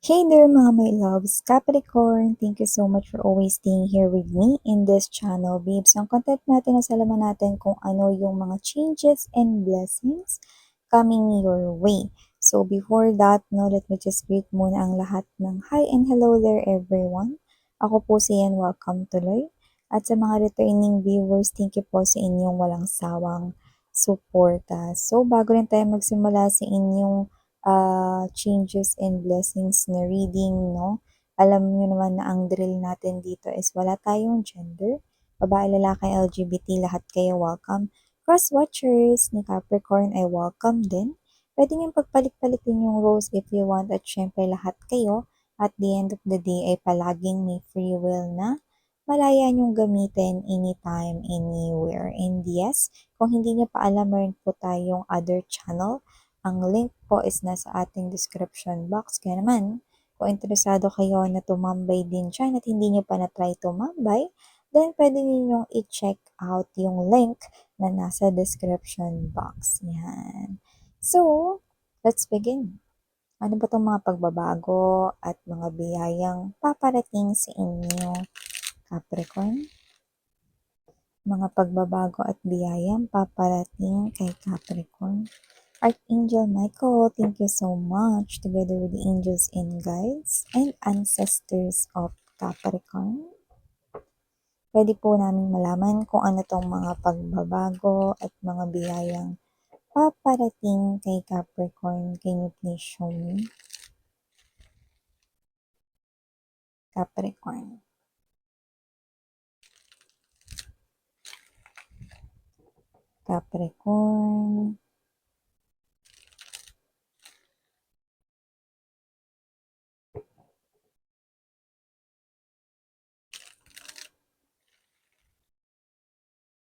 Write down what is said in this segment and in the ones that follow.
Hey there mga my loves, Capricorn! Thank you so much for always staying here with me in this channel, babes. Ang content natin, nasalaman natin kung ano yung mga changes and blessings coming your way. So before that, no, let me just greet muna ang lahat ng hi and hello there everyone. Ako po si Ian, welcome tuloy. At sa mga returning viewers, thank you po sa inyong walang sawang suporta. So bago rin tayo magsimula sa inyong changes and blessings na reading, no? Alam niyo naman na ang drill natin dito is wala tayong gender. Babae, lalaki, LGBT, lahat kayo welcome. Cross-watchers ni Capricorn ay welcome din. Pwede niyong pagpalit-palitin yung roles if you want at syempre lahat kayo at the end of the day ay palaging may free will na malaya niyong gamitin anytime, anywhere. And yes, kung hindi niyo pa alam, meron po tayong other channel. Ang link po is nasa ating description box. Kaya naman, kung interesado kayo na tumambay din dyan at hindi nyo pa na-try tumambay, then pwede ninyong i-check out yung link na nasa description box. Yan. So, let's begin. Ano ba itong mga pagbabago at mga biyayang paparating sa inyo, Capricorn? Mga pagbabago at biyayang paparating kay Capricorn. Archangel Michael, thank you so much, together with the angels and guides and ancestors of Capricorn. Pwede po namin malaman kung ano tong mga pagbabago at mga biyayang paparating kay Capricorn. Can you please show me? Capricorn. Capricorn.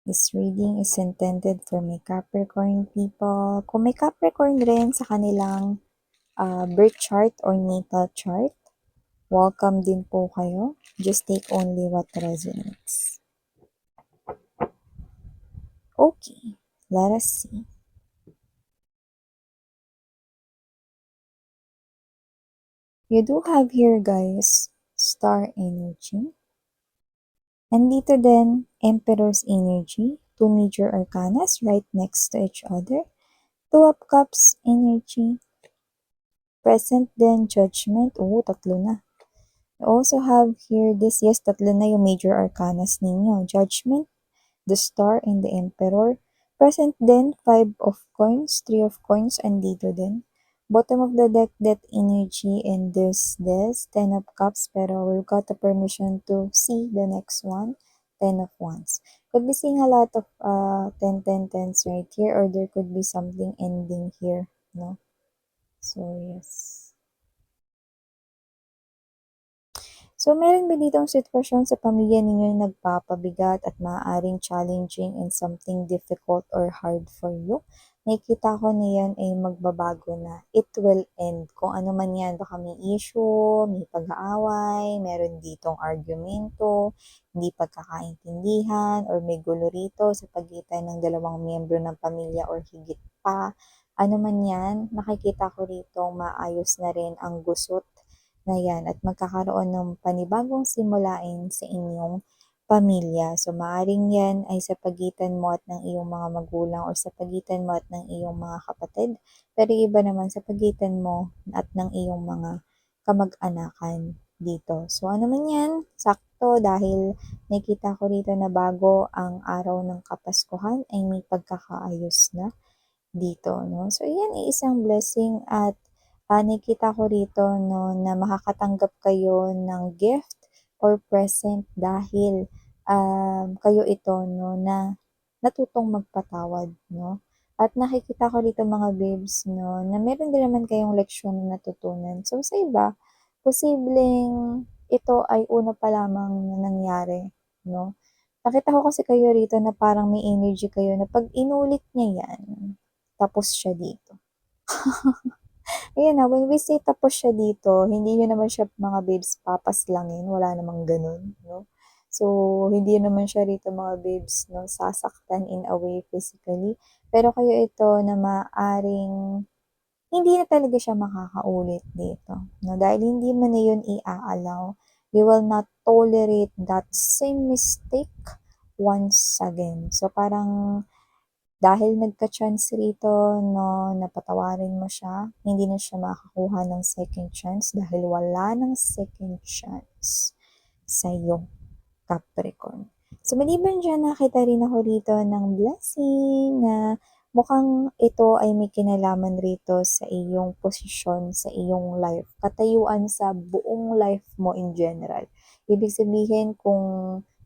This reading is intended for my Capricorn people. Kung may Capricorn rin sa kanilang birth chart or natal chart, welcome din po kayo. Just take only what resonates. Okay, let us see. You do have here, guys, star energy. And dito din, Emperor's energy. Two major arcanas right next to each other. Two of Cups energy. Present din, Judgment. Oh, tatlo na. You also have here this, yes, tatlo na yung major arcanas ninyo. Judgment, the Star, and the Emperor. Present din, 5 of Coins, 3 of Coins, andito din. Bottom of the deck, Death energy, and this, 10 of Cups, pero we've got the permission to see the next one, 10 of Wands. Could be seeing a lot of 10, 10, 10s right here, or there could be something ending here, no? So, yes. So, meron ba ditong sitwasyon sa pamilya ninyo na nagpapabigat at maaaring challenging and something difficult or hard for you? Nakikita ko na yan ay magbabago na. It will end. Kung ano man yan, baka may issue, may pag-aaway, meron ditong argumento, hindi pagkakaintindihan, or may gulo rito sa pagitan ng dalawang miyembro ng pamilya or higit pa. Ano man yan, nakikita ko rito maayos na rin ang gusot na yan at magkakaroon ng panibagong simulain sa inyong pamilya. So, maaring yan ay sa pagitan mo at ng iyong mga magulang or sa pagitan mo at ng iyong mga kapatid. Pero iba naman sa pagitan mo at ng iyong mga kamag-anakan dito. So, ano man yan, sakto dahil nakita ko rito na bago ang araw ng Kapaskuhan ay may pagkakaayos na dito, no? So, yan ay isang blessing at nakita ko rito, no, na makakatanggap kayo ng gift or present dahil kayo ito, no, na natutong magpatawad, no? At nakikita ko rito mga babes, no, na meron din naman kayong leksyon na natutunan. So, sa iba, posibleng ito ay una pa lamang na nangyari, no? Nakita ko kasi kayo rito na parang may energy kayo na pag inulit niya yan, tapos siya dito. Ayan na, when we say tapos siya dito, hindi nyo naman siya mga babes papaslangin, wala namang ganun, no? So, hindi naman siya rito mga babes, no, sasaktan in a way physically. Pero kayo ito na maaring hindi na talaga siya makakaulit dito, 'no, dahil hindi mo na yun i-a-allow. You will not tolerate that same mistake once again. So, parang dahil nagka-chance rito 'no, na patawarin mo siya, hindi na siya makakakuha ng second chance dahil wala ng second chance sa'yo, Capricorn. So, maliban diyan nakita rin ako rito ng blessing na mukhang ito ay may kinalaman rito sa iyong posisyon, sa iyong life, katayuan sa buong life mo in general. Ibig sabihin kung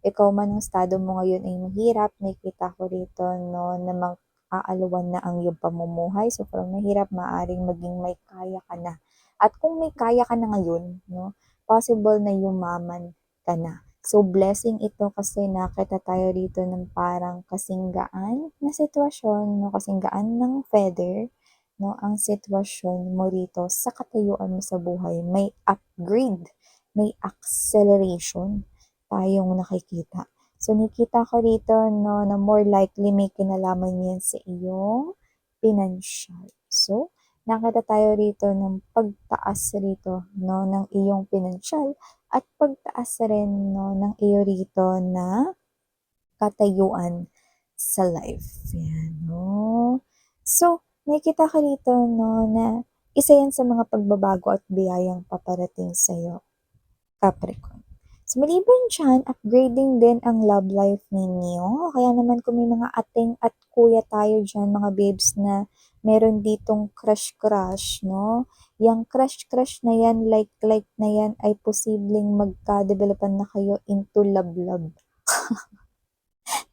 ikaw man ang estado mo ngayon ay mahirap, nakikita ko rito 'no, na mag-aalwan na ang iyong pamumuhay. So, from mahirap maaaring maging may kaya ka na. At kung may kaya ka na ngayon 'no, possible na yumaman ka na. So, blessing ito kasi nakita tayo rito ng parang kasinggaan na sitwasyon 'no, kasinggaan ng feather 'no, ang sitwasyon mo rito sa katayuan mo sa buhay. May upgrade, may acceleration tayong nakikita. So, nakita ko rito 'no, na more likely may kinalaman 'yan sa iyong pinansyal. So, nakita tayo rito ng pagtaas rito 'no, ng iyong pinansyal at pagtaas rin 'no, ng iyo rito na katayuan sa life, 'yan 'no. So, nakikita ko rito 'no, na isa 'yan sa mga pagbabago at biyayang paparating sa'yo, Capricorn. So, maliban diyan, upgrading din ang love life ninyo. Kaya naman kung may mga ating at kuya tayo diyan, mga babes na meron ditong crush-crush, no? Yang crush-crush na yan, like-like na yan, ay posibleng magka-developan na kayo into love-love.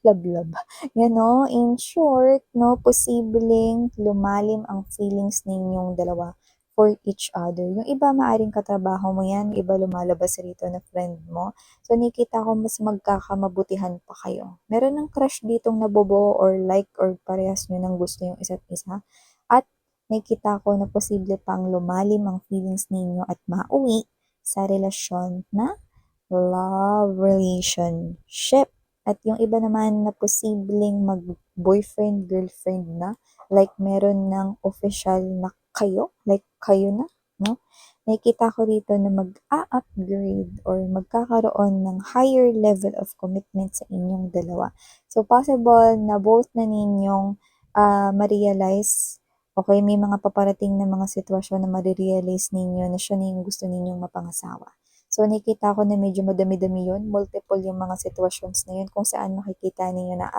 Love-love. Yan, no? In short, no, posibleng lumalim ang feelings ninyong dalawa for each other. Yung iba, maaring katrabaho mo yan, yung iba lumalabas rito na friend mo. So, nakikita ko mas magkakamabutihan pa kayo. Meron ng crush ditong nabobo or like or parehas nyo ng gusto yung isa't isa. At nakikita ko na posible pang lumalim ang feelings ninyo at mauwi sa relasyon na love relationship. At yung iba naman na posibleng mag-boyfriend, girlfriend na, like meron ng official na kayo, like kayo na, no? Nakikita ko rito na mag-a-upgrade or magkakaroon ng higher level of commitment sa inyong dalawa. So, possible na both na ninyong ma-realize, okay, may mga paparating na mga sitwasyon na ma-realize ninyo na siya na yung gusto ninyong mapangasawa. So, nakikita ko na medyo madami-dami yun, multiple yung mga situations na yun kung saan makikita ninyo na,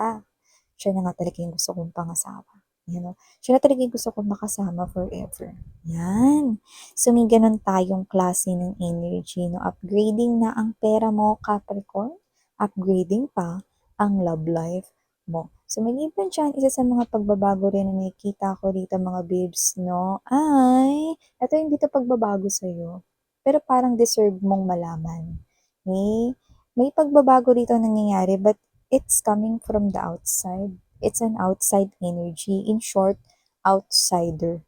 siya na nga talaga yung gusto kong pangasawa. You know? Siya na talaga yung gusto kong makasama forever. Yan. So, may ganun tayong klase ng energy. No? Upgrading na ang pera mo, Capricorn. Upgrading pa ang love life mo. So, maliban dyan, isa sa mga pagbabago rin na nakikita ko rito mga babes, no, ay, ito yung dito pagbabago sa'yo pero parang deserve mong malaman. Okay? May pagbabago dito nangyayari but it's coming from the outside. It's an outside energy. In short, outsider.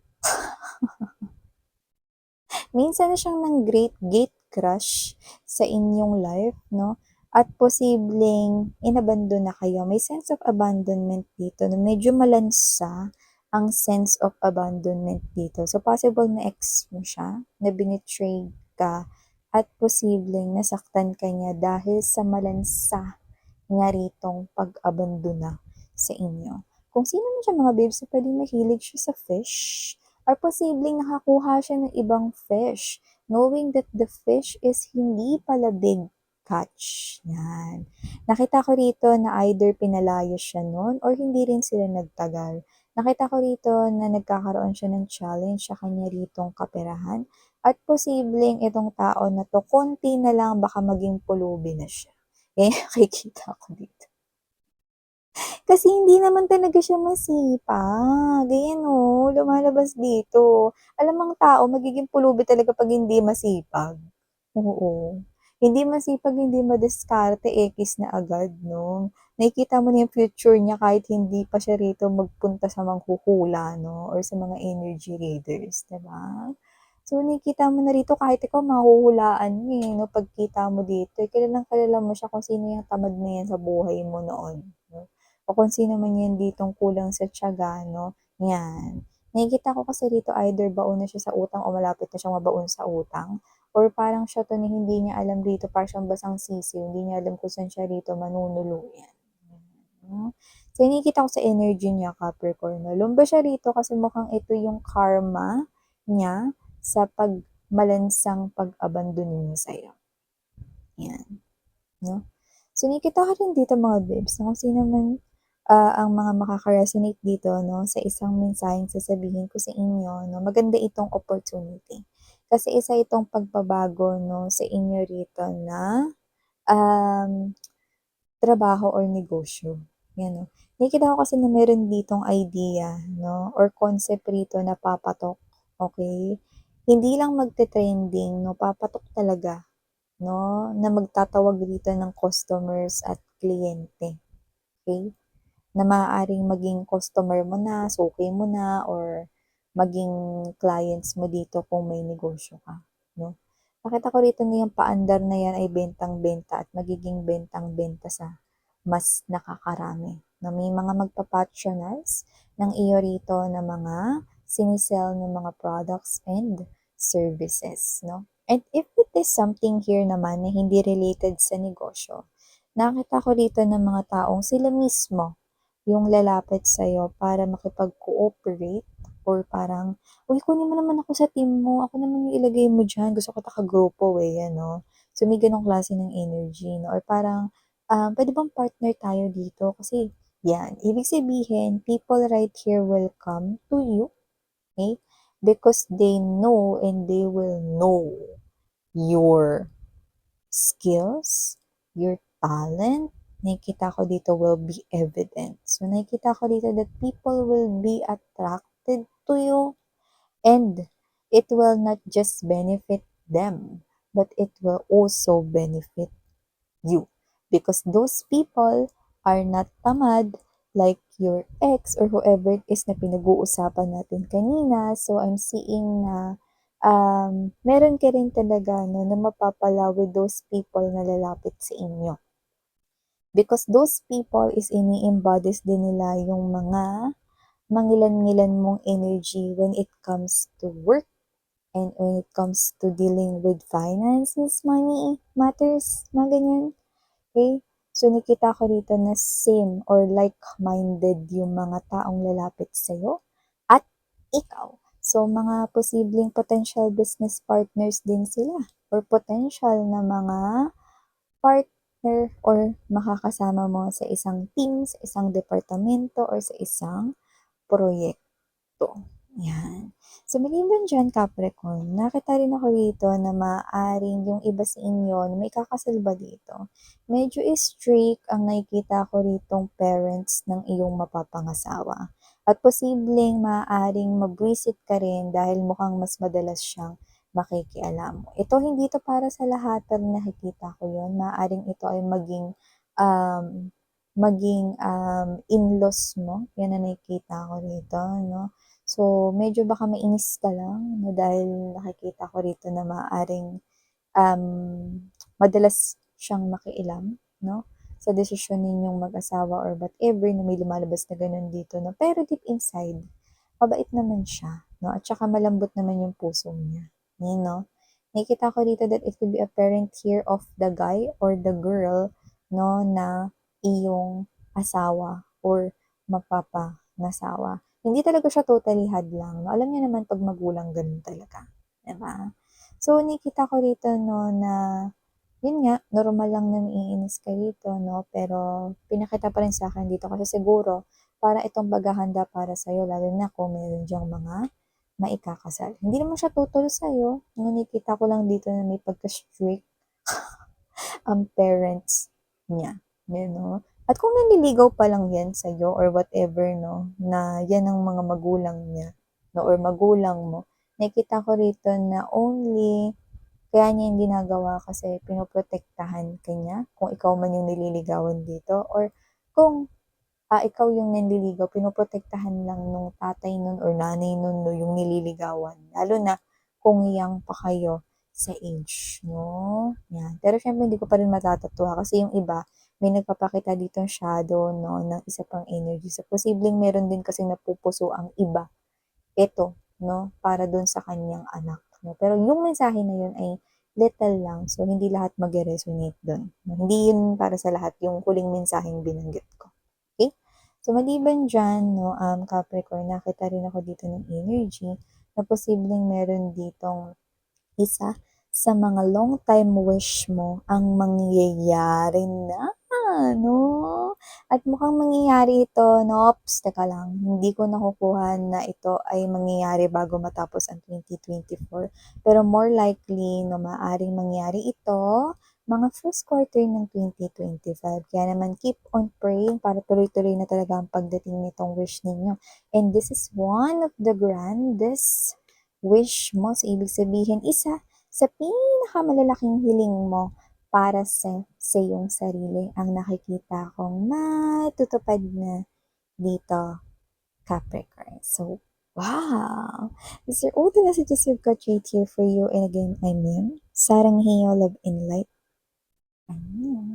Minsan na siyang ng great gate crush sa inyong life, no? At posibleng inabandon na kayo. May sense of abandonment dito na medyo malansa ang sense of abandonment dito. So, possible na ex mo siya, na binitray ka, at posibleng nasaktan ka niya dahil sa malansa niya ritong pag-abandona sa inyo. Kung sino man siya mga babes na pwedeng mahilig siya sa fish, or posibleng nakakuha siya ng ibang fish, knowing that the fish is hindi pala big catch. Yan. Nakita ko rito na either pinalaya siya noon or hindi rin sila nagtagal. Nakita ko rito na nagkakaroon siya ng challenge sa kanya ritong kaperahan at posibleng itong tao na to, konti na lang baka maging pulubi na siya. Eh, nakikita ko dito. Kasi hindi naman talaga siya masipag. Ayan o, lumalabas dito. Alam ang tao, magiging pulubi talaga pag hindi masipag. Oo. Hindi masipag, hindi madiskarte, ekis na agad, no? Nakikita mo na yung future niya kahit hindi pa siya rito magpunta sa manghuhula, no? Or sa mga energy readers, diba? So, nakikita mo na rito kahit ikaw mahuhulaan mo eh, no? Pagkita mo dito, kilalang kilala mo siya kung sino yung tamad na yan sa buhay mo noon, no? O kung sino man yan ditong kulang sa tiyaga, no? Yan. Nakikita ko kasi dito either baon na siya sa utang o malapit na siyang mabaon sa utang or parang siya 'to na hindi niya alam dito, para siyang basang sisiw, hindi niya alam kung saan siya rito manunuluyan. Mm. So, nakikita ko sa energy niya, Capricorn, 'no, lumba siya rito kasi mukhang ito yung karma niya sa malansang pag-abandon niya sa'yo. Yan, 'no? So, nakikita ko rin dito mga babes na kung sino man, ang mga makaka-resonate dito 'no, sa isang mensaheng sasabihin ko sa inyo 'no, maganda itong opportunity. Kasi isa itong pagbabago 'no, sa inyo rito na, um, trabaho or negosyo, 'yan 'no. Nakikita ko kasi na meron ditong idea 'no, or concept rito na papatok, okey? Hindi lang magte-trending 'no, papatok talaga 'no, na magtatawag dito ng customers at kliyente, okey? Na maaaring maging customer mo na, suki mo na, or maging clients mo dito kung may negosyo ka, 'no. Nakita ko rito na yung paandar na yan ay bentang-benta at magiging bentang-benta sa mas nakakarami, na may mga magpa-patronize ng iyo rito na mga sinisell ng mga products and services, 'no. And if it is something here naman na hindi related sa negosyo, nakita ko rito ng mga taong sila mismo yung lalapit sa'yo para makipag-cooperate or parang, "Uy, kunin mo naman ako sa team mo, ako naman yung ilagay mo diyan, gusto kita ka-grupo eh," ano. So, may gano'ng klase ng energy 'no, or parang, "Puwede bang partner tayo dito?" Kasi 'yan, ibig sabihin people right here will come to you, okay, because they know and they will know your skills, your talent, nakikita ko dito will be evident. So, nakikita ko dito that people will be attracted to you and it will not just benefit them, but it will also benefit you. Because those people are not tamad like your ex or whoever it is na pinag-uusapan natin kanina. So, I'm seeing na meron ka rin talaga no, na mapapala with those people na lalapit sa inyo. Because those people is ini-embodies din nila yung mga mangilan-ngilan mong energy when it comes to work and when it comes to dealing with finances, money matters, mga ganyan. Okay? So, nakita ko rito na same or like-minded yung mga taong lalapit sa'yo at ikaw. So, mga posibleng potential business partners din sila or potential na mga partner or makakasama mo sa isang team, sa isang departamento, or sa isang proyekto. Yan. So, maliban diyan, Capricorn, nakita rin ako dito na maaaring yung iba sa inyo na may kakasal ba dito, medyo strict ang nakikita ko ritong parents ng iyong mapapangasawa. At posibleng maaaring mabwisit ka rin dahil mukhang mas madalas siyang makikialam. Ito hindi ito para sa lahat pero nakikita ko yun. Maaaring ito ay in-laws mo. Yan ang nakikita ko rito, no? So, medyo baka mainis ka lang no, dahil nakikita ko rito na maaaring um, madalas siyang makialam, no? Sa desisyon ninyong mag-asawa or whatever na may lumalabas na ganun dito, no? Pero deep inside, mabait naman siya, no? At saka malambot naman yung puso niya. Yan, no? Nakikita ko dito that it could be a parent here of the guy or the girl, no, na iyong asawa or mapapangasawa. Hindi talaga siya totally hadlang, 'no, alam niyo naman 'pag magulang gano'n talaga, 'di ba? So, nakikita ko rito 'no na, yun nga, normal lang na naiinis ka rito 'no, pero pinakita pa rin sa'kin dito kasi siguro para itong paghahanda para sa'yo lalo na kung meron diyang mga maikakasal. Hindi naman siya tutol sa'yo, nakikita ko lang dito na may pagka-strict ang parents niya, you know. At kung nanliligaw pa lang yan sa'yo or whatever, no, na yan ang mga magulang niya, no, or magulang mo, nakita ko rito na only kaya niya yung ginagawa kasi pinoprotektahan ka niya kung ikaw man yung nililigawan dito or kung ikaw yung nanliligaw, pinoprotektahan lang nung tatay nun or nanay nun no, yung nililigawan. Lalo na kung young pa kayo sa age, no? Yan. Pero syempre hindi ko pa rin matatatwa kasi yung iba, may nagpapakita dito shadow, no, ng isa pang energy. So, posibleng meron din kasi napupuso ang iba ito, no, para dun sa kanyang anak, no. Pero yung mensahe na yun ay little lang, so hindi lahat magre-resonate dun. Hindi yun para sa lahat yung huling mensaheng binanggit ko. Okay? So, maliban dyan, no, Capricorn, nakita rin ako dito ng energy na posibleng meron ditong isa sa mga long time wish mo ang mangyayari na, no? At mukhang mangyayari ito, nops, teka lang, hindi ko nakukuha na ito ay mangyayari bago matapos ang 2024. Pero more likely, no, maaaring mangyari ito mga first quarter ng 2025. Kaya naman, keep on praying para tuloy-tuloy na talaga ang pagdating nitong wish ninyo. And this is one of the grandest wish mo. So, ibig sabihin, isa sa pinakamalalaking hiling mo para sa iyong sarili ang nakikita kong matutupad na dito, Capricorn. So, wow! These are all the messages we've got right here for you. And again, I'm Mim. Sarang Hiyo, Love and Light. Ayan.